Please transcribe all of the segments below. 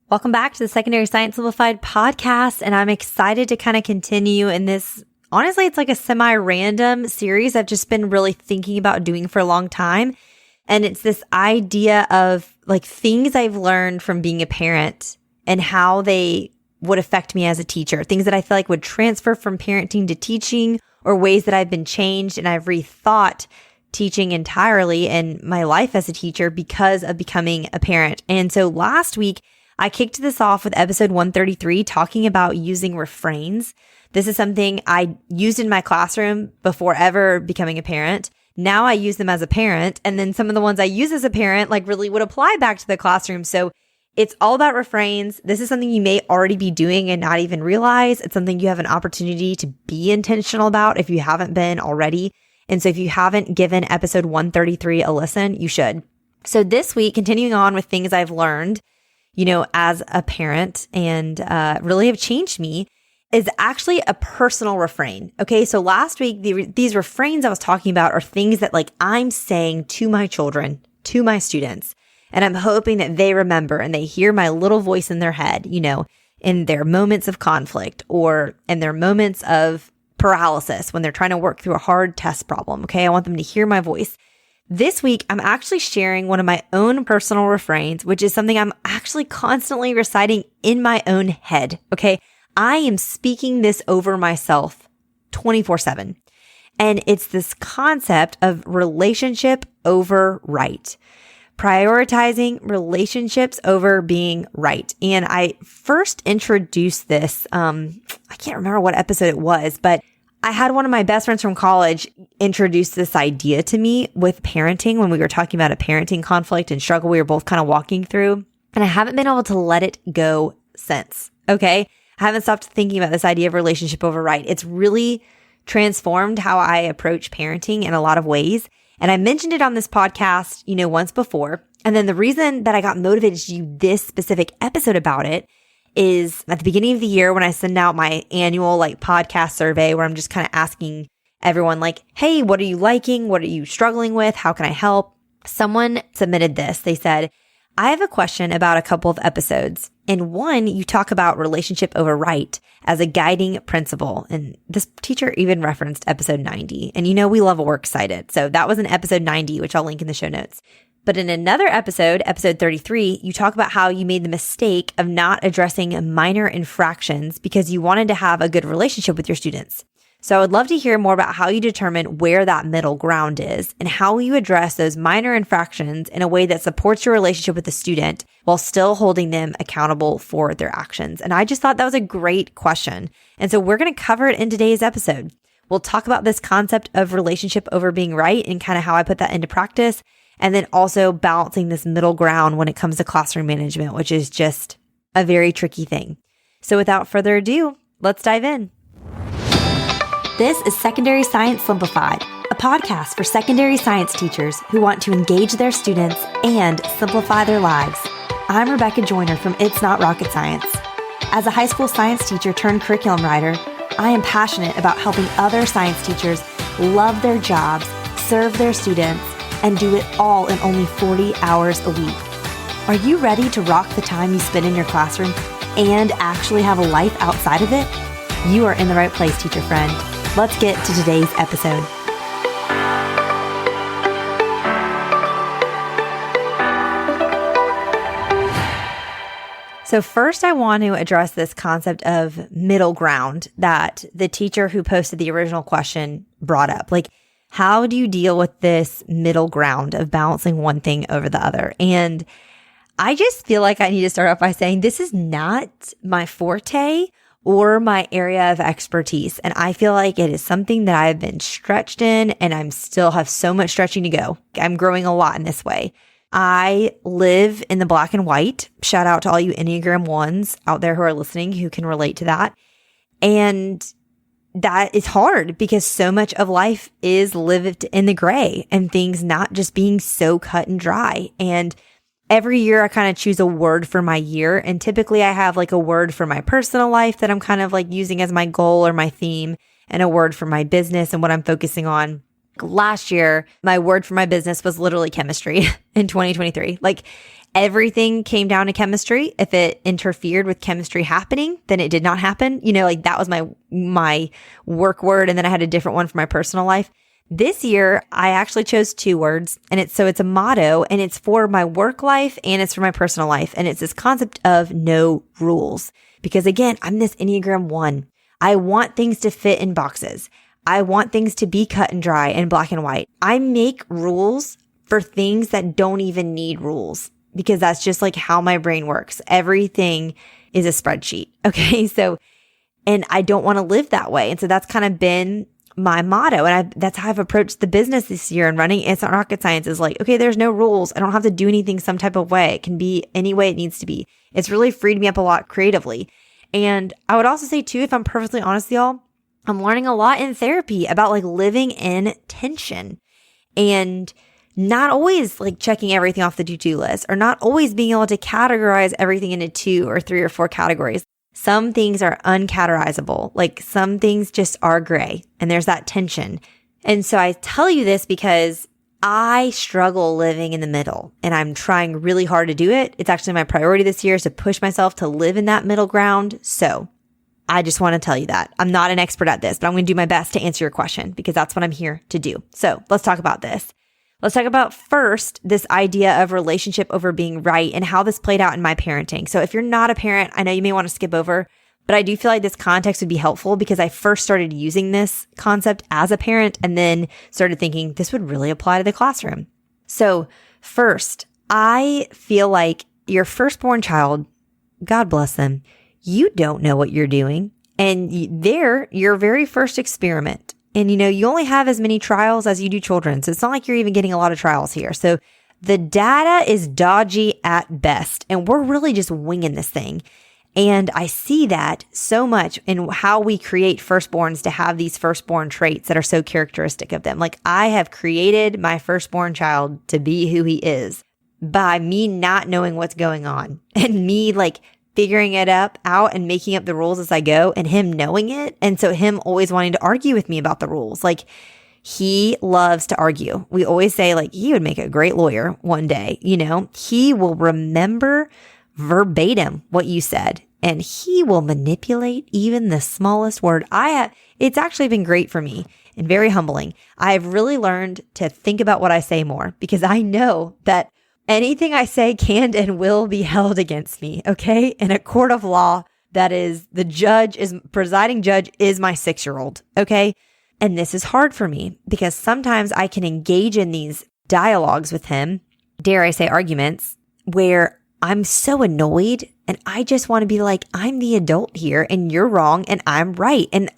Welcome back to the Secondary Science Simplified podcast, and I'm excited to kind of continue in this. Honestly, it's like a semi-random series I've just been really thinking about doing for a long time, and it's this idea of like things I've learned from being a parent and how they would affect me as a teacher, things that I feel like would transfer from parenting to teaching, or ways that I've been changed and I've rethought teaching entirely in my life as a teacher because of becoming a parent. And so last week, I kicked this off with episode 133, talking about using refrains. This is something I used in my classroom before ever becoming a parent. Now I use them as a parent. And then some of the ones I use as a parent like really would apply back to the classroom. So it's all about refrains. This is something you may already be doing and not even realize. It's something you have an opportunity to be intentional about if you haven't been already. And so if you haven't given episode 133 a listen, you should. So this week, continuing on with things I've learned, as a parent and really have changed me, is actually a personal refrain. Okay, so last week, these refrains I was talking about are things that like I'm saying to my children, to my students, and I'm hoping that they remember and they hear my little voice in their head, in their moments of conflict or in their moments of paralysis when they're trying to work through a hard test problem. Okay, I want them to hear my voice. This week, I'm actually sharing one of my own personal refrains, which is something I'm actually constantly reciting in my own head. Okay. I am speaking this over myself 24/7. And it's this concept of relationship over right, prioritizing relationships over being right. And I first introduced this, I can't remember what episode it was, but I had one of my best friends from college introduce this idea to me with parenting when we were talking about a parenting conflict and struggle we were both kind of walking through. And I haven't been able to let it go since. Okay. I haven't stopped thinking about this idea of relationship over right. It's really transformed how I approach parenting in a lot of ways. And I mentioned it on this podcast, once before. And then the reason that I got motivated to do this specific episode about it is at the beginning of the year when I send out my annual podcast survey where I'm just kind of asking everyone hey, what are you liking? What are you struggling with? How can I help? Someone submitted this. They said, I have a question about a couple of episodes. In one, you talk about relationship over right as a guiding principle. And this teacher even referenced episode 90. And we love a works cited. So that was in episode 90, which I'll link in the show notes. But in another episode, episode 33, you talk about how you made the mistake of not addressing minor infractions because you wanted to have a good relationship with your students. So I would love to hear more about how you determine where that middle ground is and how you address those minor infractions in a way that supports your relationship with the student while still holding them accountable for their actions. And I just thought that was a great question. And so we're going to cover it in today's episode. We'll talk about this concept of relationship over being right and kind of how I put that into practice. And then also balancing this middle ground when it comes to classroom management, which is just a very tricky thing. So without further ado, let's dive in. This is Secondary Science Simplified, a podcast for secondary science teachers who want to engage their students and simplify their lives. I'm Rebecca Joyner from It's Not Rocket Science. As a high school science teacher turned curriculum writer, I am passionate about helping other science teachers love their jobs, serve their students, and do it all in only 40 hours a week. Are you ready to rock the time you spend in your classroom and actually have a life outside of it? You are in the right place, teacher friend. Let's get to today's episode. So first, I want to address this concept of middle ground that the teacher who posted the original question brought up. How do you deal with this middle ground of balancing one thing over the other? And I just feel like I need to start off by saying this is not my forte or my area of expertise. And I feel like it is something that I've been stretched in and I'm still have so much stretching to go. I'm growing a lot in this way. I live in the black and white. Shout out to all you Enneagram 1s out there who are listening who can relate to that. And that is hard because so much of life is lived in the gray and things not just being so cut and dry. And every year I kind of choose a word for my year. And typically I have like a word for my personal life that I'm kind of like using as my goal or my theme, and a word for my business and what I'm focusing on. Last year, my word for my business was literally chemistry in 2023. Like everything came down to chemistry. If it interfered with chemistry happening, then it did not happen. Like that was my work word. And then I had a different one for my personal life. This year, I actually chose 2 words, and it's a motto, and it's for my work life and it's for my personal life. And it's this concept of no rules. Because again, I'm this Enneagram 1. I want things to fit in boxes. I want things to be cut and dry and black and white. I make rules for things that don't even need rules because that's just like how my brain works. Everything is a spreadsheet. Okay. And I don't want to live that way. And so that's kind of been my motto. And that's how I've approached the business this year and running It's Not Rocket Science is like, okay, there's no rules. I don't have to do anything some type of way. It can be any way it needs to be. It's really freed me up a lot creatively. And I would also say too, if I'm perfectly honest with y'all, I'm learning a lot in therapy about like living in tension and not always like checking everything off the to-do list or not always being able to categorize everything into 2 or 3 or 4 categories. Some things are uncategorizable. Like some things just are gray and there's that tension. And so I tell you this because I struggle living in the middle and I'm trying really hard to do it. It's actually my priority this year is to push myself to live in that middle ground. So I just want to tell you that I'm not an expert at this, but I'm going to do my best to answer your question because that's what I'm here to do. So let's talk about this. Let's talk about first this idea of relationship over being right and how this played out in my parenting. So if you're not a parent, I know you may want to skip over, but I do feel like this context would be helpful because I first started using this concept as a parent and then started thinking this would really apply to the classroom. So first, I feel like your firstborn child, God bless them, you don't know what you're doing. And they're your very first experiment. And you only have as many trials as you do children. So it's not like you're even getting a lot of trials here. So the data is dodgy at best. And we're really just winging this thing. And I see that so much in how we create firstborns to have these firstborn traits that are so characteristic of them. Like I have created my firstborn child to be who he is by me not knowing what's going on and me like figuring it out and making up the rules as I go and him knowing it. And so him always wanting to argue with me about the rules. Like he loves to argue. We always say like he would make a great lawyer one day, he will remember verbatim what you said and he will manipulate even the smallest word. It's actually been great for me and very humbling. I've really learned to think about what I say more because I know that anything I say can and will be held against me, okay? In a court of law, that is, presiding judge is my 6-year-old, okay? And this is hard for me because sometimes I can engage in these dialogues with him, dare I say arguments, where I'm so annoyed and I just want to be like, I'm the adult here and you're wrong and I'm right. And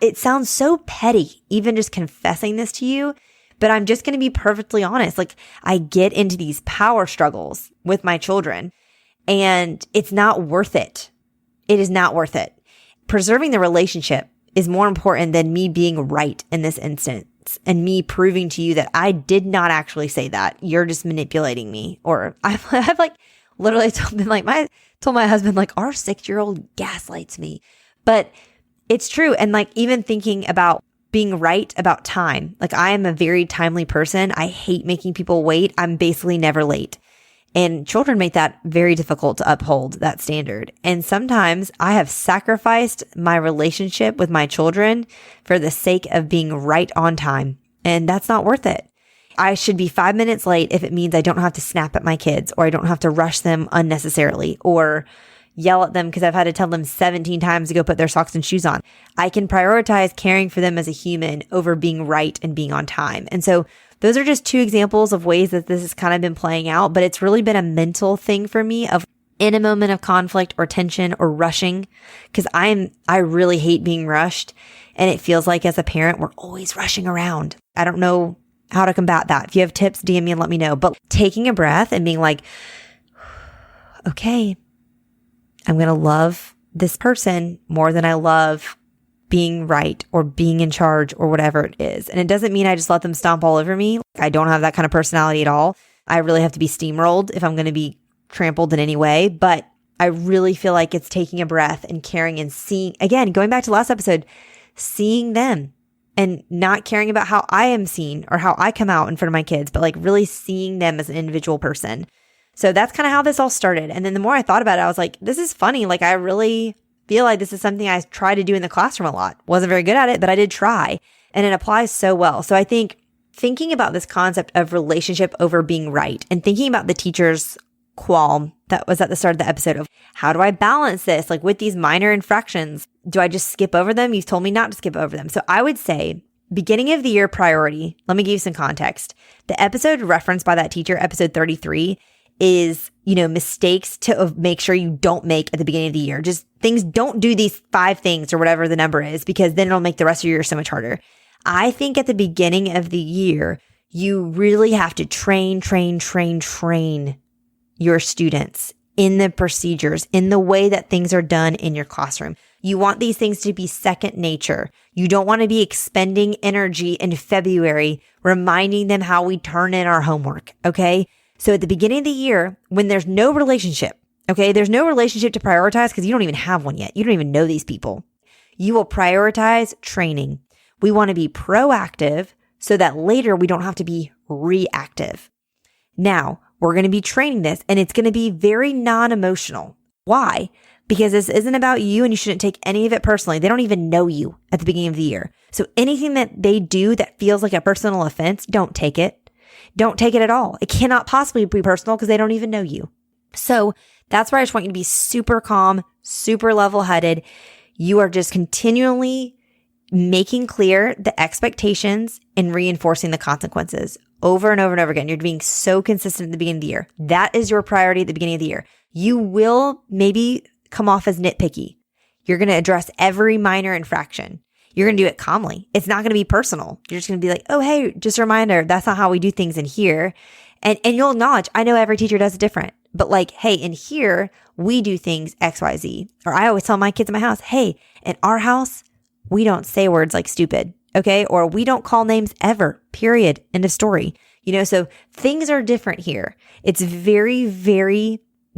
it sounds so petty, even just confessing this to you. But I'm just going to be perfectly honest. Like I get into these power struggles with my children and it's not worth it. It is not worth it. Preserving the relationship is more important than me being right in this instance and me proving to you that I did not actually say that. You're just manipulating me. Or I've like literally told my husband like our 6-year-old gaslights me. But it's true. And like even thinking about being right about time. Like I am a very timely person. I hate making people wait. I'm basically never late. And children make that very difficult to uphold that standard. And sometimes I have sacrificed my relationship with my children for the sake of being right on time. And that's not worth it. I should be 5 minutes late if it means I don't have to snap at my kids or I don't have to rush them unnecessarily or yell at them because I've had to tell them 17 times to go put their socks and shoes on. I can prioritize caring for them as a human over being right and being on time. And so those are just 2 examples of ways that this has kind of been playing out, but it's really been a mental thing for me of in a moment of conflict or tension or rushing because I really hate being rushed. And it feels like as a parent, we're always rushing around. I don't know how to combat that. If you have tips, DM me and let me know. But taking a breath and being like, okay, I'm going to love this person more than I love being right or being in charge or whatever it is. And it doesn't mean I just let them stomp all over me. I don't have that kind of personality at all. I really have to be steamrolled if I'm going to be trampled in any way. But I really feel like it's taking a breath and caring and seeing, again, going back to last episode, seeing them and not caring about how I am seen or how I come out in front of my kids, but like really seeing them as an individual person. So that's kind of how this all started. And then the more I thought about it, I was like, this is funny. Like I really feel like this is something I try to do in the classroom a lot. Wasn't very good at it, but I did try, and it applies so well. So I think thinking about this concept of relationship over being right and thinking about the teacher's qualm that was at the start of the episode of how do I balance this? Like with these minor infractions, do I just skip over them? You've told me not to skip over them. So I would say beginning of the year priority. Let me give you some context. The episode referenced by that teacher, episode 33, is, mistakes to make sure you don't make at the beginning of the year. Just things, don't do these 5 things or whatever the number is, because then it'll make the rest of your year so much harder. I think at the beginning of the year, you really have to train your students in the procedures, in the way that things are done in your classroom. You want these things to be second nature. You don't want to be expending energy in February, reminding them how we turn in our homework. Okay. So at the beginning of the year, when there's no relationship, okay, there's no relationship to prioritize because you don't even have one yet. You don't even know these people. You will prioritize training. We want to be proactive so that later we don't have to be reactive. Now, we're going to be training this, and it's going to be very non-emotional. Why? Because this isn't about you, and you shouldn't take any of it personally. They don't even know you at the beginning of the year. So anything that they do that feels like a personal offense, don't take it. Don't take it at all. It cannot possibly be personal because they don't even know you. So that's where I just want you to be super calm, super level-headed. You are just continually making clear the expectations and reinforcing the consequences over and over and over again. You're being so consistent at the beginning of the year. That is your priority at the beginning of the year. You will maybe come off as nitpicky. You're going to address every minor infraction. You're going to do it calmly. It's not going to be personal. You're just going to be like, oh, hey, just a reminder, that's not how we do things in here. And you'll acknowledge, I know every teacher does it different, but like, hey, in here, we do things X, Y, Z. Or I always tell my kids in my house, hey, in our house, we don't say words like stupid, okay? Or we don't call names ever, period, end of story. So things are different here. It's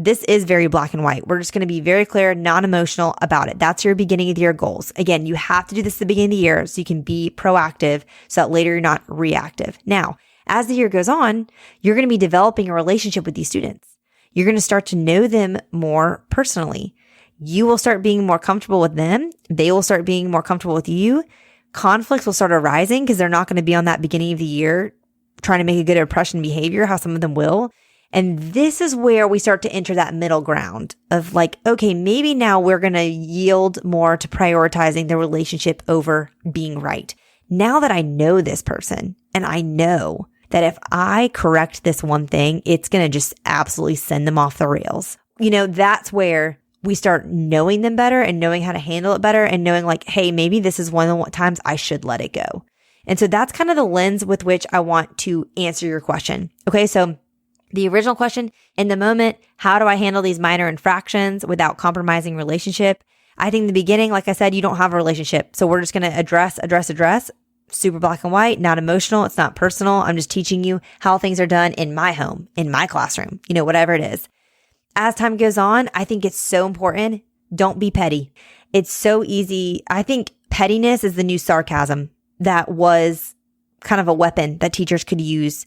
this is very black and white. We're just going to be very clear, non-emotional about it. That's your beginning of the year goals. Again, you have to do this at the beginning of the year so you can be proactive so that later you're not reactive. Now, as the year goes on, you're going to be developing a relationship with these students. You're going to start to know them more personally. You will start being more comfortable with them. They will start being more comfortable with you. Conflicts will start arising because they're not going to be on that beginning of the year trying to make a good impression behavior, how some of them will. And this is where we start to enter that middle ground of like, okay, maybe now we're going to yield more to prioritizing the relationship over being right. Now that I know this person and I know that if I correct this one thing, it's going to just absolutely send them off the rails. That's where we start knowing them better and knowing how to handle it better and knowing like, hey, maybe this is one of the times I should let it go. And so that's kind of the lens with which I want to answer your question. Okay, so the original question, in the moment, how do I handle these minor infractions without compromising relationship? I think in the beginning, like I said, you don't have a relationship. So we're just going to address, super black and white, not emotional. It's not personal. I'm just teaching you how things are done in my home, in my classroom, whatever it is. As time goes on, I think it's so important. Don't be petty. It's so easy. I think pettiness is the new sarcasm that was kind of a weapon that teachers could use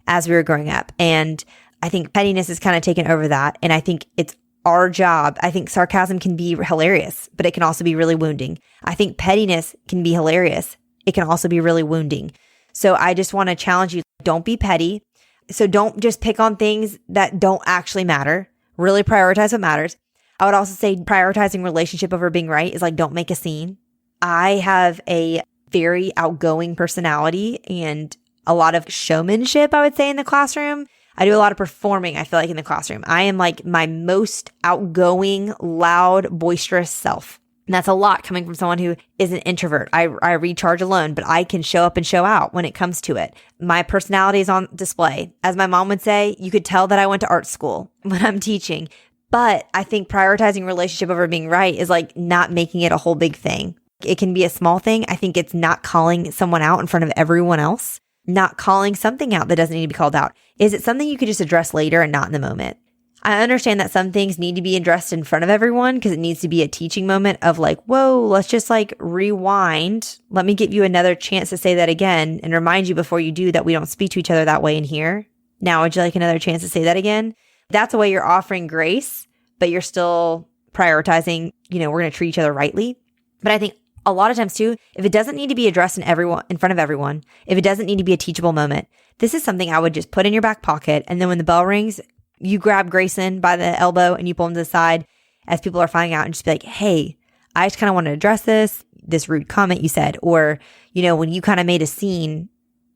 as we were growing up. And I think pettiness has kind of taken over that. And I think it's our job. I think sarcasm can be hilarious, but it can also be really wounding. I think pettiness can be hilarious. It can also be really wounding. So I just want to challenge you. Don't be petty. So don't just pick on things that don't actually matter. Really prioritize what matters. I would also say prioritizing relationship over being right is like, don't make a scene. I have a very outgoing personality and a lot of showmanship, I would say, in the classroom. I do a lot of performing, I feel like, in the classroom. I am like my most outgoing, loud, boisterous self. And that's a lot coming from someone who is an introvert. I recharge alone, but I can show up and show out when it comes to it. My personality is on display. As my mom would say, you could tell that I went to art school when I'm teaching. But I think prioritizing relationship over being right is like not making it a whole big thing. It can be a small thing. I think it's not calling someone out in front of everyone else, not calling something out that doesn't need to be called out. Is it something you could just address later and not in the moment? I understand that some things need to be addressed in front of everyone because it needs to be a teaching moment of like, whoa, let's just like rewind. Let me give you another chance to say that again and remind you before you do that we don't speak to each other that way in here. Now, would you like another chance to say that again? That's a way you're offering grace, but you're still prioritizing, we're going to treat each other rightly. But I think a lot of times too, if it doesn't need to be addressed in front of everyone, if it doesn't need to be a teachable moment, this is something I would just put in your back pocket. And then when the bell rings, you grab Grayson by the elbow and you pull him to the side as people are finding out and just be like, hey, I just kind of want to address this rude comment you said, or, when you kind of made a scene,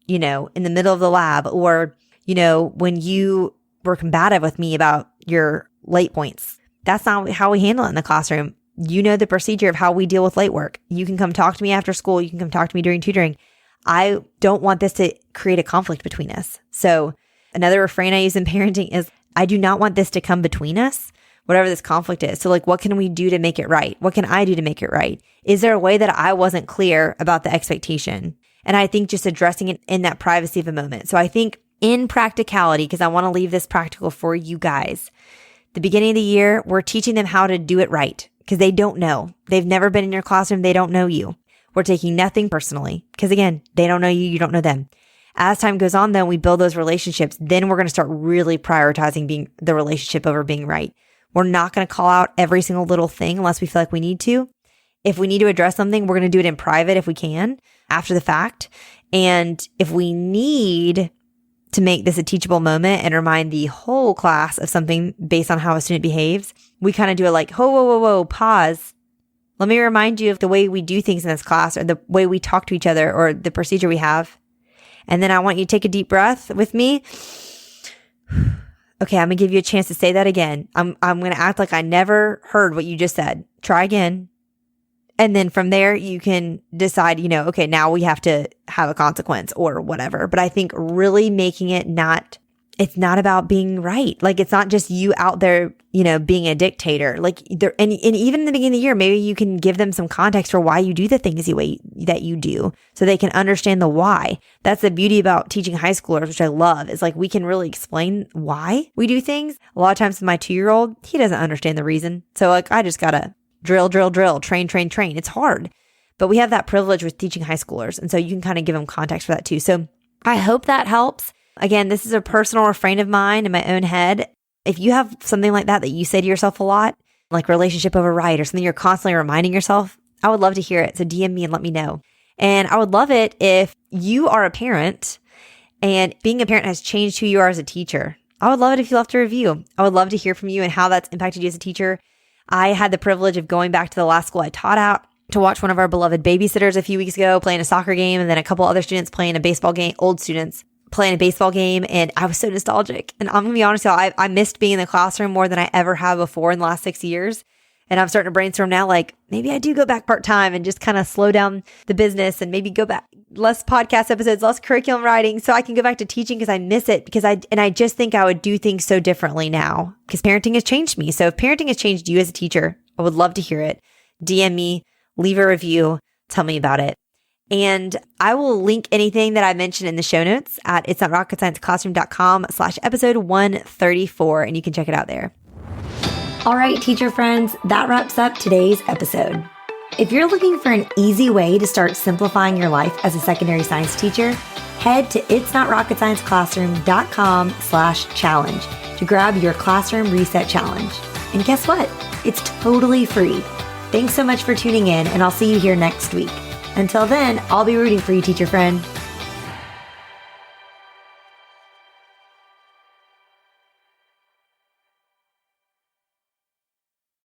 in the middle of the lab, or, when you were combative with me about your late points. That's not how we handle it in the classroom. You know the procedure of how we deal with late work. You can come talk to me after school. You can come talk to me during tutoring. I don't want this to create a conflict between us. So another refrain I use in parenting is, I do not want this to come between us, whatever this conflict is. So like, what can we do to make it right? What can I do to make it right? Is there a way that I wasn't clear about the expectation? And I think just addressing it in that privacy of a moment. So I think in practicality, because I want to leave this practical for you guys, the beginning of the year, we're teaching them how to do it right because they don't know. They've never been in your classroom. They don't know you. We're taking nothing personally because again, they don't know you. You don't know them. As time goes on, then we build those relationships. Then we're going to start really prioritizing being the relationship over being right. We're not going to call out every single little thing unless we feel like we need to. If we need to address something, we're going to do it in private if we can after the fact. And if we need to make this a teachable moment and remind the whole class of something based on how a student behaves, we kind of do it like, whoa, pause. Let me remind you of the way we do things in this class or the way we talk to each other or the procedure we have. And then I want you to take a deep breath with me. Okay, I'm going to give you a chance to say that again. I'm going to act like I never heard what you just said. Try again. And then from there, you can decide, okay, now we have to have a consequence or whatever. But I think really making it it's not about being right. Like, it's not just you out there, being a dictator. Like, and even in the beginning of the year, maybe you can give them some context for why you do the things that you do so they can understand the why. That's the beauty about teaching high schoolers, which I love, is like we can really explain why we do things. A lot of times with my 2-year-old, he doesn't understand the reason. So like, I just got to drill, train. It's hard, but we have that privilege with teaching high schoolers. And so you can kind of give them context for that too. So I hope that helps. Again, this is a personal refrain of mine in my own head. If you have something like that you say to yourself a lot, like relationship over right or something you're constantly reminding yourself, I would love to hear it. So DM me and let me know. And I would love it if you are a parent and being a parent has changed who you are as a teacher. I would love it if you left a review. I would love to hear from you and how that's impacted you as a teacher. I had the privilege of going back to the last school I taught at to watch one of our beloved babysitters a few weeks ago playing a soccer game and then a couple other students playing a baseball game, old students playing a baseball game. And I was so nostalgic. And I'm going to be honest, y'all, I missed being in the classroom more than I ever have before in the last 6 years. And I'm starting to brainstorm now, like maybe I do go back part-time and just kind of slow down the business and maybe go back less podcast episodes, less curriculum writing so I can go back to teaching because I miss it because I just think I would do things so differently now because parenting has changed me. So if parenting has changed you as a teacher, I would love to hear it. DM me, leave a review, tell me about it. And I will link anything that I mentioned in the show notes at itsnotrocketscienceclassroom.com/episode 134, and you can check it out there. All right, teacher friends, that wraps up today's episode. If you're looking for an easy way to start simplifying your life as a secondary science teacher, head to itsnotrocketscienceclassroom.com/challenge to grab your classroom reset challenge. And guess what? It's totally free. Thanks so much for tuning in, and I'll see you here next week. Until then, I'll be rooting for you, teacher friend.